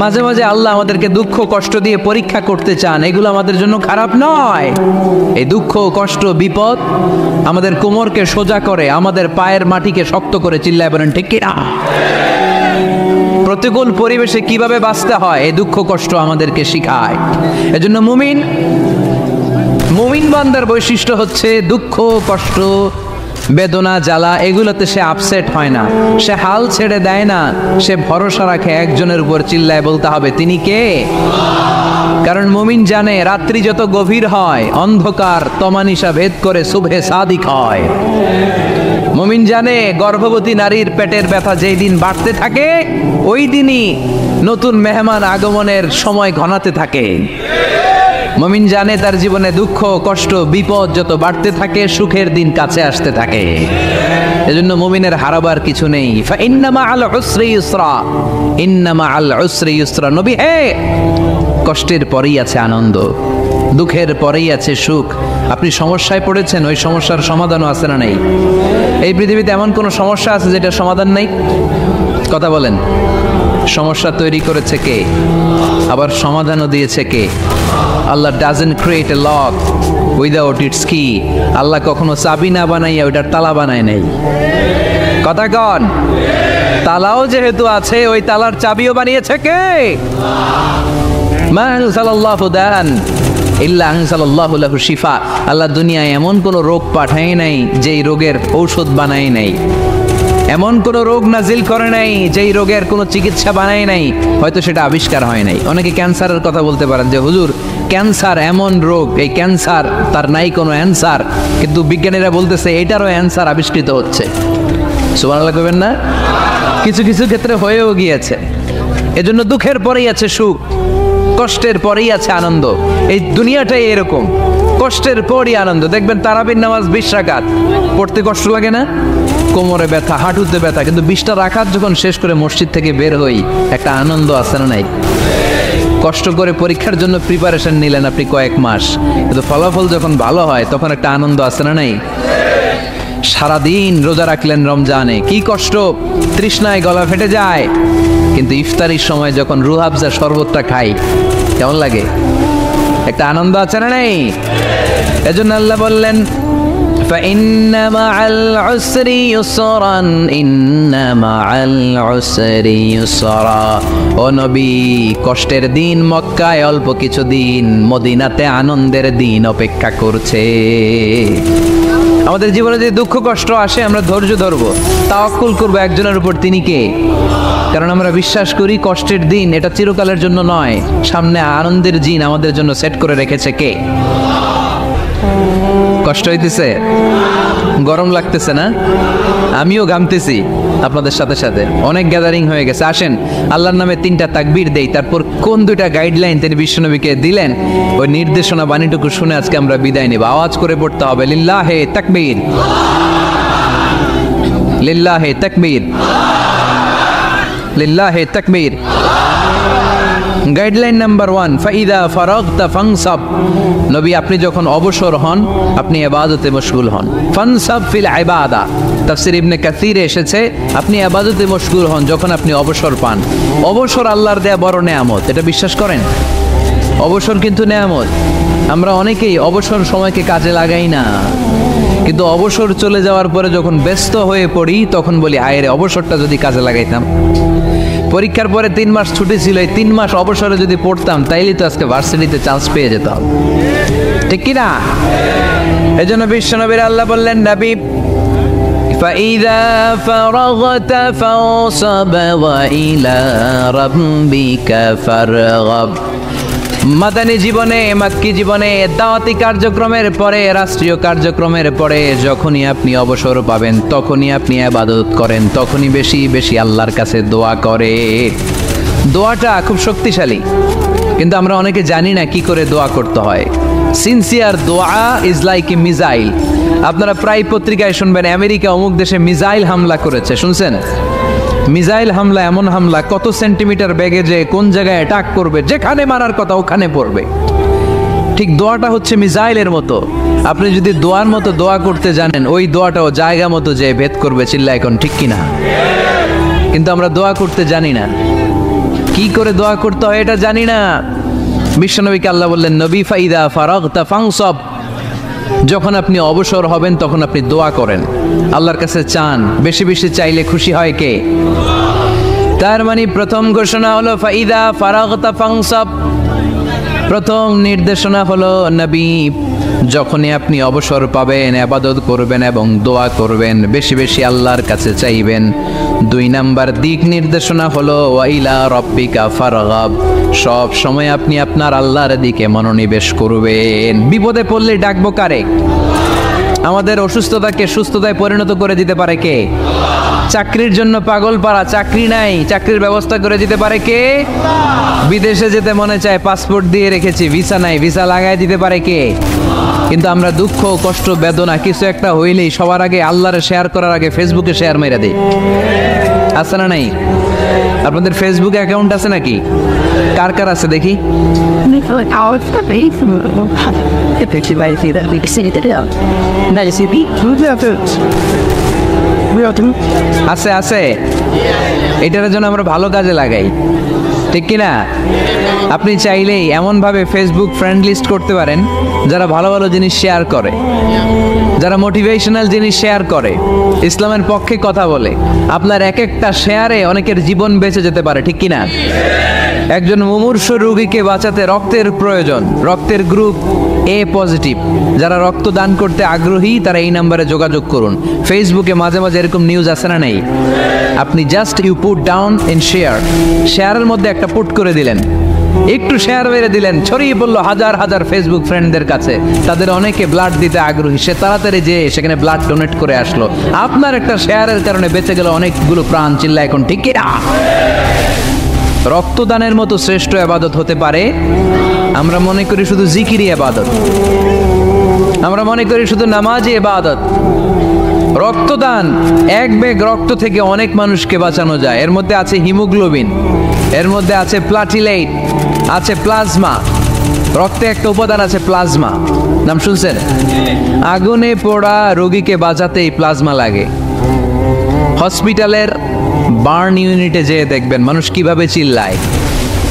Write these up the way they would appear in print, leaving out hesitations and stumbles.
মাঝে মাঝে আল্লাহ আমাদেরকে দুঃখ কষ্ট দিয়ে পরীক্ষা করতে চান, এগুলো আমাদের জন্য খারাপ নয়। এই দুঃখ কষ্ট বিপদ আমাদের কোমরকে সোজা করে, আমাদের পায়ের মাটিকে শক্ত করে, চিল্লায় বলেন ঠিক কিনা? প্রতিকূল পরিবেশে কিভাবে বাঁচতে হয় এই দুঃখ কষ্ট আমাদেরকে শিখায়। এজন্য মুমিন বান্দার বৈশিষ্ট্য হচ্ছে দুঃখ কষ্ট বেদনা জ্বালা এগুলোতে সে আপসেট হয় না, সে হাল ছেড়ে দেয় না, সে ভরসা রাখে একজনের উপর, চিল্লায় বলতে হবে তিনি কে? কারণ মুমিন জানে রাত্রি যত গভীর হয় অন্ধকার তমানিসা ভেদ করে সুবহে সাদিক হয়। মুমিন জানে গর্ভবতী নারীর পেটের ব্যথা যেই দিন বাড়তে থাকে ওই দিনই নতুন মেহমান আগমনের সময় ঘনাতে থাকে। মুমিন জানে তার জীবনে দুঃখ কষ্ট বিপদ যত বাড়তে থাকে সুখের দিন কাছে আসতে থাকে। এজন্য মুমিনের হারাবার কিছু নেই। ফাইন্না মাআল উসরি ইউসরা, ইন্না মাআল উসরি ইউসরা। নবী হে, কষ্টের পরেই আছে আনন্দ, দুঃখের পরেই আছে সুখ। আপনি সমস্যায় পড়েছেন, ওই সমস্যার সমাধানও আছে না নেই? এই পৃথিবীতে এমন কোন সমস্যা আছে যেটা সমাধান নেই? কথা বলেন। সমস্যা তৈরি করেছে কে? আবার সমাধানও দিয়েছে কে? Allah doesn't create a lock without its key. আল্লাহ কখনো চাবি না বানাইয়া ওইটার তালা বানায় নাই। কথা কন। তালাও যেহেতু আছে ওই তালার চাবিও বানিয়েছে কে? মা আনজালাল্লাহু দান ইল্লা আনজালাল্লাহু লাহু শিফা। আল্লাহ দুনিয়ায় এমন কোন রোগ পাঠায় নাই যেই রোগের ঔষধ বানায় নাই, এমন কোন রোগ নাজিল করে নাই যেই রোগের কোনো চিকিৎসা বানায় নাই, হয়তো সেটা আবিষ্কার হয় নাই। অনেকে ক্যান্সারের কথা বলতে পারেন যে হুজুর ক্যান্সার এমন রোগ, এই ক্যান্সার তার নাই কোনো অ্যান্সার, কিন্তু বিজ্ঞানীরা বলতেছে এটারও অ্যান্সার আবিষ্কৃত হচ্ছে। সুবহানাল্লাহ কইবেন না? কিছু কিছু ক্ষেত্রে হয়েও গিয়েছে। এজন্য দুঃখের পরেই আছে সুখ, কষ্টের পরেই আছে আনন্দ। এই দুনিয়াটাই এরকম, কষ্টের পরই আনন্দ। দেখবেন তারাবির নামাজ 20 রাকাত পড়তে কষ্ট লাগে না? কোমরে ব্যথা, হাঁটুতে ব্যথা, কিন্তু 20টা রাকাত যখন শেষ করে মসজিদ থেকে বের হই একটা আনন্দ আছে না নাই? কষ্ট করে পরীক্ষার জন্য প্রিপারেশন নিলেন আপনি কয়েক মাস, কিন্তু ফলাফল যখন ভালো হয় তখন একটা আনন্দ আছে না নাই? সারাদিন রোজা রাখলেন রমজানে, কি কষ্ট, তৃষ্ণায় গলা ফেটে যায়, কিন্তু ইফতারির সময় যখন রুহাবজা শরবতটা খাই কেমন লাগে? একটা আনন্দ আছে না নাই? এজন্য আল্লাহ বললেন فإن مع العسر يسرا إن مع العسر يسرا। ও নবী, কষ্টের দিন মক্কায় অল্প কিছু দিন, মদিনাতে আনন্দের দিন অপেক্ষা করছে। আমাদের জীবনে যে দুঃখ কষ্ট আসে আমরা ধৈর্য ধরবো, তাওয়াক্কুল করবো একজনের উপর, তিনি কে? কারণ আমরা বিশ্বাস করি কষ্টের দিন এটা চিরকালের জন্য নয়, সামনে আনন্দের দিন আমাদের জন্য সেট করে রেখেছে কে? কষ্ট হইতেছে, গরম লাগতেছে না? আমিও ঘামতেছি আপনাদের সাথে সাথে, অনেক গ্যাদারিং হয়ে গেছে। আসেন আল্লাহর নামে 3টা তাকবীর দেই, তারপর কোন 2টা গাইডলাইন তিনি বিশ্বনবীকে দিলেন ওই নির্দেশনা বাণীটুকু শুনে আজকে আমরা বিদায় নেব। আওয়াজ করে পড়তে হবে লিল্লাহে তাকবীর, লিল্লাহে তাকবীর, লিল্লাহে তাকবীর। গাইডলাইন নাম্বার 1, ফাইদা ফারাগতা ফানসাব। নবী আপনি যখন অবসর হন আপনি ইবাদতে মশগুল হন। ফানসাব ফিল ইবাদা, তাফসীর ইবনে কাসিরে এসেছে আপনি ইবাদতে মশগুল হন যখন আপনি অবসর পান। অবসর আল্লাহর দেয়া বড় নেয়ামত, এটা বিশ্বাস করেন? অবসর কিন্তু নেয়ামত। আমরা অনেকেই অবসর সময়কে কাজে লাগাই না, কিন্তু অবসর চলে যাওয়ার পরে যখন ব্যস্ত হয়ে পড়ি তখন বলি হায় রে, অবসরটা যদি কাজে লাগাইতাম। পরীক্ষার পরে 3 মাস ছুটি ছিল, এই 3 মাস অবসরে যদি পড়তাম তাইলে তো আজকে ভার্সিটিতে চান্স পেয়ে যেতাম, ঠিক কি না? এজন্য বিশ্বনবীর আল্লাহ বললেন নবী ফাইদা ফারাগতা ফাওসাব ওয়া ইলা রাব্বিকা ফারগাব। মাদানী জীবনে, মাক্কি জীবনে, দাওয়াতি কার্যক্রমের পরে, রাষ্ট্রীয় কার্যক্রমের পরে যখনই আপনি অবসর পাবেন তখনই আপনি ইবাদত করেন, তখনই বেশি বেশি আল্লাহর কাছে দোয়া করে। দোয়াটা খুব শক্তিশালী, কিন্তু আমরা অনেকে জানি না কি করে দোয়া করতে হয়। সিনসিয়ার দোয়া ইজ লাইক এ মিসাইল। আপনারা প্রায় পত্রিকায় শুনবেন আমেরিকা অমুক দেশে মিসাইল হামলা করেছে, শুনছেন? মিসাইল হামলা এমন হামলা কত সেন্টিমিটার বেগে যে কোন জায়গায় অ্যাটাক করবে, যেখানে মারার কথা ওখানে পড়বে। ঠিক দোয়াটা হচ্ছে মিসাইলের মতো। আপনি যদি দোয়ার মতো দোয়া করতে জানেন ওই দোয়াটাও জায়গা মতো যে ভেদ করবে, চিল্লা এখন ঠিক কিনা? কিন্তু আমরা দোয়া করতে জানি না। কি করে দোয়া করতে হয় এটা জানি না। বিশ্বনবীকে আল্লাহ বললেন, নবী ফাইদা ফারাগতা ফানসব, যখন আপনি অবসর হবেন তখন আপনি দোয়া করেন, আল্লাহর কাছে চান। বেশি বেশি চাইলে খুশি হয় কে? তার মানে প্রথম ঘোষণা হলো ফাইদা ফারাগতা ফানসব, প্রথম নির্দেশনা হলো নবী যখনই আপনি অবসর পাবেন ইবাদত করবেন এবং দোয়া করবেন, বেশি বেশি আল্লাহর কাছে চাইবেন। 2 নাম্বার দিক নির্দেশনা হলো ওয়াইলা রব্বিকা ফারগাব, সব সময় আপনি আপনার আল্লাহর দিকে মনোনিবেশ করবেন। বিপদে পড়লে ডাকবো কারে? আমাদের অসুস্থতাকে সুস্থতায় পরিণত করে দিতে পারে কে? চাকরির জন্য পাগল পারা, চাকরি নাই, চাকরির ব্যবস্থা করে দিতে পারে কে? বিদেশে যেতে মনে চায়, পাসপোর্ট দিয়ে রেখেছি, ভিসা নাই, ভিসা লাগাই দিতে পারে কে? কিন্তু আমরা দুঃখ কষ্ট বেদনা কিছু একটা হইলেই সবার আগে আল্লাহরে শেয়ার করার আগে ফেসবুকে শেয়ার মেরে দেই। আছে না নাই? আপনাদের ফেসবুক অ্যাকাউন্ট আছে নাকি? কার কার আছে দেখি? আছে আছে, এটার জন্য আমরা ভালো কাজে লাগাই, ঠিক কিনা? আপনি চাইলেই এমনভাবে ফেসবুক ফ্রেন্ড লিস্ট করতে পারেন যারা ভালো ভালো জিনিস শেয়ার করে, যারা মোটিভেশনাল জিনিস শেয়ার করে, ইসলামের পক্ষে কথা বলে। আপনার এক একটা শেয়ারে অনেকের জীবন বেঁচে যেতে পারে, ঠিক কিনা? একজন মুমূর্ষ রোগীকে বাঁচাতে রক্তের প্রয়োজন, রক্তের গ্রুপ এ পজিটিভ, যারা রক্ত দান করতে আগ্রহী তারা এই নাম্বারে যোগাযোগ করুন। ফেসবুকে মাঝে মাঝে এরকম নিউজ আসে না নেই? আপনি just you put down in share, শেয়ারের মধ্যে একটা পুট করে দিলেন, একটু শেয়ার মেরে দিলেন, ছড়িয়ে পড়লো হাজার হাজার ফেসবুক ফ্রেন্ডদের কাছে। তাদের অনেকে ব্লাড দিতে আগ্রহী, সে তাড়াতাড়ি যেয়ে সেখানে ব্লাড ডোনেট করে আসলো। আপনার একটা শেয়ারের কারণে বেঁচে গেল অনেকগুলো প্রাণ। চিল্লা এখন ঠিক কিনা? রক্তদানের মতো শ্রেষ্ঠ ইবাদত হতে পারে? আমরা মনে করি শুধু জিকিরি ইবাদত, আমরা মনে করি শুধু নামাজি ইবাদত। রক্তদান, এক ব্যাগ রক্ত থেকে অনেক মানুষকে বাঁচানো যায়। এর মধ্যে আছে হিমোগ্লোবিন, এর মধ্যে আছে প্লাটিলেট, আছে প্লাজমা। রক্তে একটা উপাদান আছে প্লাজমা, নাম শুনছেন? আগুনে পোড়া রোগীকে বাঁচাতে এই প্লাজমা লাগে। হসপিটালের বার্ন ইউনিটে যেয়ে দেখবেন মানুষ কিভাবে চিল্লায়।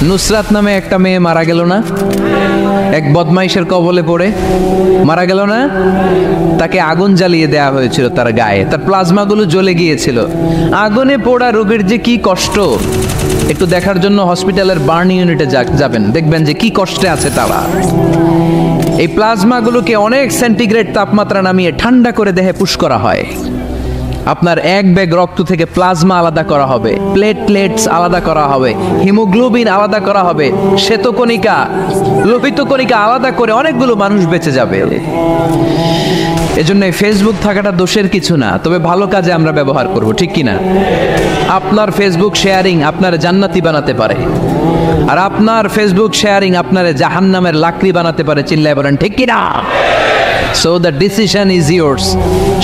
নুসরাত নামে একটা মেয়ে মারা গেল না? এক বদমাইশের কবলে পড়ে মারা গেল না? তাকে আগুন জ্বালিয়ে দেওয়া হয়েছিল তার গায়ে, তার প্লাজমাগুলো জ্বলে গিয়েছিল। আগুনে পোড়া রোগীর যে কি কষ্ট, একটু দেখার জন্য হসপিটালের বার্ন ইউনিটে যাবেন, দেখবেন যে কি কষ্টে আছে তারা। এই প্লাজমাগুলোকে অনেক সেন্টিগ্রেড তাপমাত্রা নামিয়ে ঠান্ডা করে দেহে পুশ করা হয়। আপনার এক ব্যাগ রক্ত থেকে প্লাজমা আলাদা করা হবে, প্লেটলেটস আলাদা করা হবে, হিমোগ্লোবিন আলাদা করা হবে, শ্বেতকণিকা, লোহিত কণিকা আলাদা করে অনেকগুলো মানুষ বেঁচে যাবে। এজন্য ফেসবুক থাকাটা দোষের কিছু না, তবে ভালো কাজে আমরা ব্যবহার করব, ঠিক কিনা? আপনার ফেসবুক শেয়ারিং আপনার জান্নাতি বানাতে পারে, আর আপনার ফেসবুক শেয়ারিং আপনার জাহান্নামের লাকড়ি বানাতে পারে। চিল্লায় বলেন ঠিক কিনা? So the decision is yours,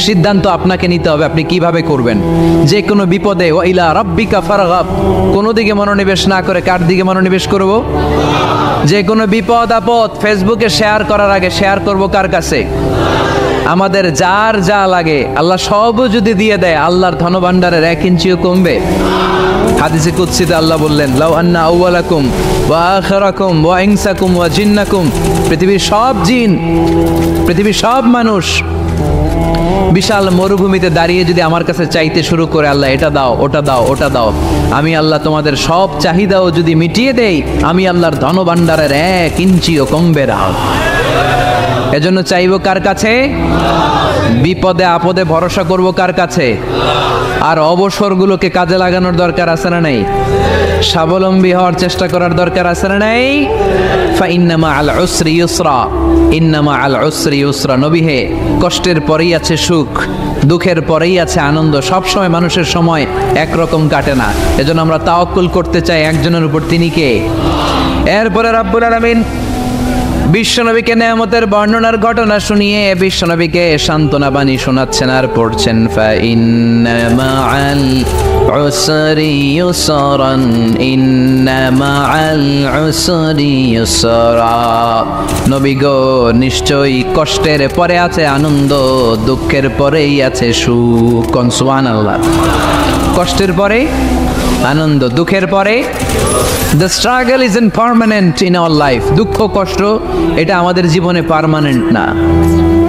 সিদ্ধান্ত আপনাকে নিতে হবে আপনি কিভাবে করবেন। যে কোনো বিপদে ওয়াইলা রাব্বিকা ফারগাব, কোনো দিকে মনোনিবেশ না করে কার দিকে মনোনিবেশ করব? যে কোনো বিপদ আপদ ফেসবুকে শেয়ার করার আগে শেয়ার করব কার কাছে? আমাদের যার যা লাগে আল্লাহ সবও যদি দিয়ে দেয়, আল্লাহর ধনভাণ্ডারের 1 ইঞ্চিও কমবে? হাদিসে কুদসিতে আল্লাহ বললেন, লাউ আন্না আউওয়ালাকুম ওয়া আখিরাকুম ওয়া ইনসাকুম ওয়া জিন্নাকুম, পৃথিবীর সব জিন, পৃথিবীর সব মানুষ বিশাল মরুভূমিতে দাঁড়িয়ে যদি আমার কাছে চাইতে শুরু করে, আল্লাহ এটা দাও, ওটা দাও, ওটা দাও, আমি আল্লাহ তোমাদের সব চাহিদাও যদি মিটিয়ে দেই, আমি আল্লাহর ধনভাণ্ডারের 1 ইঞ্চিও কমবে না। এজন্য চাইবো কার কাছে? বিপদে আপদে ভরসা করব কার কাছে? আর অবসরগুলোকে কাজে লাগানোর দরকার আছে না নাই? স্বাবলম্বী হওয়ার চেষ্টা করার দরকার আছে না নাই? ফাইন্না মাআল উসরি ইউসরা, ইন্না মাআল উসরি ইউসরা। নবী হে, কষ্টের পরেই আছে সুখ, দুঃখের পরেই আছে আনন্দ। সবসময় মানুষের সময় একরকম কাটে না। এজন্য আমরা তাওয়াক্কুল করতে চাই একজনের উপর, তিনি কে? এরপরে রাব্বুল আলামিন বিশ্বনবীকে নেয়ামতের বর্ণনার ঘটনা শুনিয়ে বিশ্বনবীকে সান্ত্বনা বাণী শোনাচ্ছেন আর পড়ছেন, ফাইন্না মাআল উসরি ইউসরান, ইন্না মাআল উসরি ইউসরা। নবী গো, নিশ্চয়ই কষ্টের পরে আছে আনন্দ, দুঃখের পরেই আছে সুখ। সুবহানাল্লাহ। কষ্টের পরে আনন্দ, দুঃখের পরে the struggle is in permanent in our life. দুঃখ কষ্ট এটা আমাদের জীবনে পার্মানেন্ট না,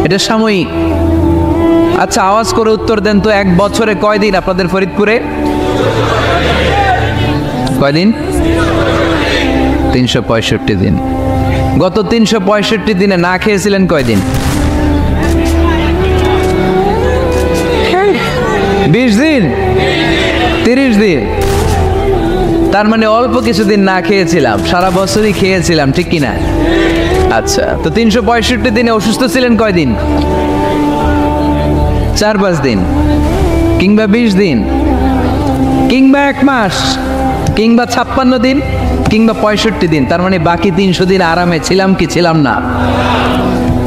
এটা সাময়িক। আচ্ছা আওয়াজ করে উত্তর দেন তো, এক বছরে কয়দিন আপনাদের ফরিদপুরে? কয়দিন? 365 দিন। গত 365 দিনে না খেয়েছিলেন কয়দিন? 20 দিন, 30 দিন। তার মানে অল্প কিছুদিন না খেয়েছিলাম, সারা বছরই খেয়েছিলাম, ঠিক কিনা? আচ্ছা, তো 365 দিনে অসুস্থ ছিলেন কয়দিন? 4-5 দিন, কিংবা 20 দিন, কিংবা 1 মাস, কিংবা 56 দিন, কিংবা 65 দিন। তার মানে বাকি 300 দিন আরামে ছিলাম কি ছিলাম না?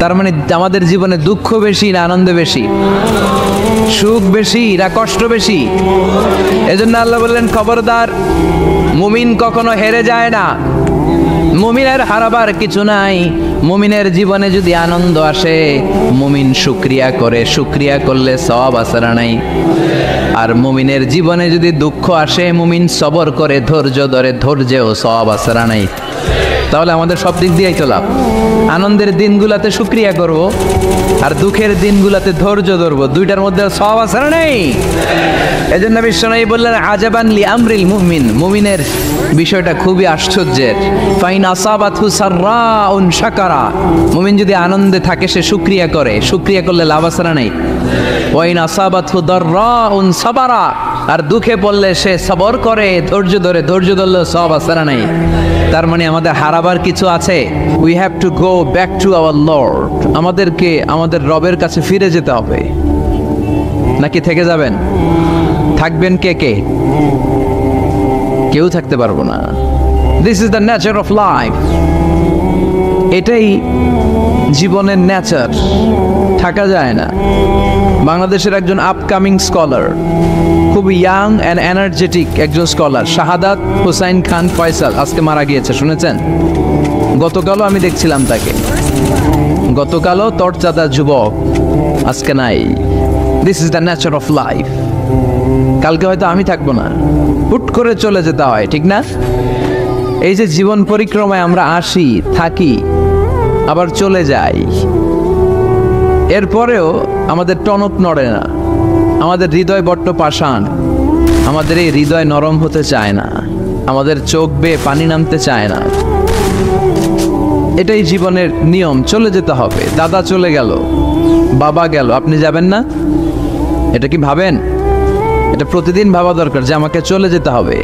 তার মানে আমাদের জীবনে দুঃখ বেশি না আনন্দ বেশি? সুখ বেশি না কষ্ট বেশি? এজন্য আল্লাহ বললেন, খবরদার, মুমিন কখনো হেরে যায় না, মুমিনের হারাবার কিছু নাই। মুমিনের জীবনে যদি আনন্দ আসে, মুমিন শুকরিয়া করে, শুকরিয়া করলে সওয়াব আছে না নাই? আর মুমিনের জীবনে যদি দুঃখ আসে, মুমিন সবর করে, ধৈর্য ধরে, ধৈর্যেও সওয়াব আছে না নাই? তাহলে আমাদের সব দিক দিয়েই তো লাভ। আনন্দের দিনগুলোতে শুকরিয়া করব, আর দুঃখের দিনগুলোতে ধৈর্য ধরবো, দুইটার মধ্যে সওয়াব আছে না নাই? এজন্য বিশ্বনবী বললেন, আজাবান লি আমরিল মুমিন, মুমিনের বিষয়টা খুবই আশ্চর্যের। ফাইন আসাবাতহু সাররাউন শাকারা, মুমিন যদি আনন্দে থাকে সে শুকরিয়া করে, শুকরিয়া করলে লাভ আছে না নাই? ওয়াইন আসাবাতহু দাররাউন সাবারা, আর দুঃখে পড়লে সে সবর করে, ধৈর্য ধরে, ধৈর্য ধরলে সওয়াব আছে না নাই? তার মানে আমাদের হারাবার কিছু আছে। We have to go back to our Lord. আমাদেরকে আমাদের রবের কাছে ফিরে যেতে হবে। নাকি থেকে যাবেন? থাকবেন কে কে? কেউ থাকতে পারবো না। This is the nature of life. এটাই জীবনের নেচার, থাকা যায় না। বাংলাদেশের একজন আপকামিং স্কলার, খুব ইয়াং অ্যান্ড এনার্জেটিক একজন স্কলার, শাহাদাত হোসাইন খান ফয়সাল, আজকে মারা গিয়েছে, শুনেছেন? গতকালও আমি দেখছিলাম তাকে, গতকালও তরচাদা যুবক, আজকে নাই। This is the nature of life. কালকে হয়তো আমি থাকবো না, হুট করে চলে যেতে হয়, ঠিক না? এই যে জীবন পরিক্রমায় আমরা আসি, থাকি, আবার চলে যাই, এরপরেও আমাদের টনক নড়ে না, আমাদের হৃদয় বড্ড পাষাণ, আমাদের এই হৃদয় নরম হতে চায় না, আমাদের চোখ বেয়ে পানি নামতে চায় না। এটাই জীবনের নিয়ম, চলে যেতে হবে। দাদা চলে গেল, বাবা গেল, আপনি যাবেন না? এটা কি ভাবেন? এটা প্রতিদিন ভাবা দরকার যে আমাকে চলে যেতে হবে।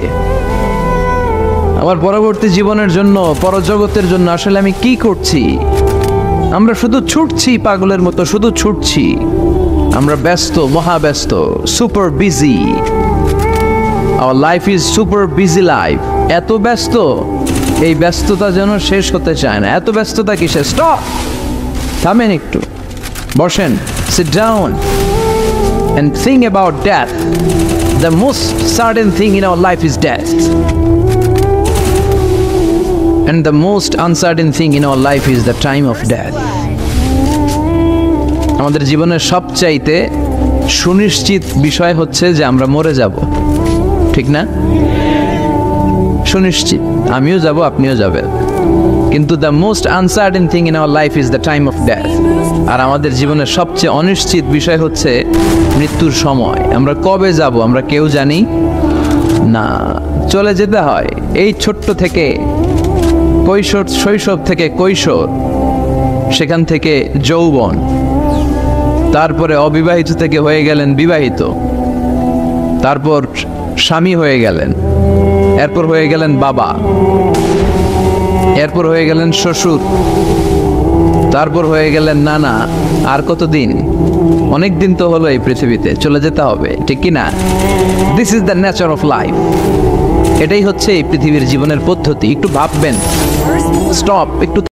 আমার পরবর্তী জীবনের জন্য, পরজগতের জন্য আসলে আমি কি করছি? আমরা শুধু ছুটছি, পাগলের মতো শুধু ছুটছি। আমরা ব্যস্ত, মহাব্যস্ত, super busy. Our life is super busy life. এত ব্যস্ত, এই ব্যস্ততা যেন শেষ হতে চায় না। এত ব্যস্ততা কিসে? স্টপ, থামেন একটু, বসেন, sit down and think about death. The most certain thing in our life is death, and the most uncertain thing in our life is the time of death. আমাদের জীবনের সবচাইতে সুনিশ্চিত বিষয় হচ্ছে যে আমরা মরে যাব, ঠিক না? সুনিশ্চিত, আমিও যাব, আপনিও যাবেন। কিন্তু the most uncertain thing in our life is the time of death. আর আমাদের জীবনের সবচেয়ে অনিশ্চিত বিষয় হচ্ছে মৃত্যুর সময়। আমরা কবে যাব আমরা কেউ জানি না। চলে যেতে হয় এই ছোট্ট থেকে, কৈশোর, শৈশব থেকে কৈশোর, সেখান থেকে যৌবন, তারপরে অবিবাহিত থেকে হয়ে গেলেন বিবাহিত, তারপর স্বামী হয়ে গেলেন, এরপর হয়ে গেলেন বাবা, এরপর হয়ে গেলেন শ্বশুর, তারপর হয়ে গেলেন নানা। আর কতদিন? অনেক দিন তো হলো এই পৃথিবীতে, চলে যেতে হবে, ঠিক কি না? This is the nature of life. এটাই হচ্ছে এই পৃথিবীর জীবনের পদ্ধতি। একটু ভাববেন, স্টপ, একটু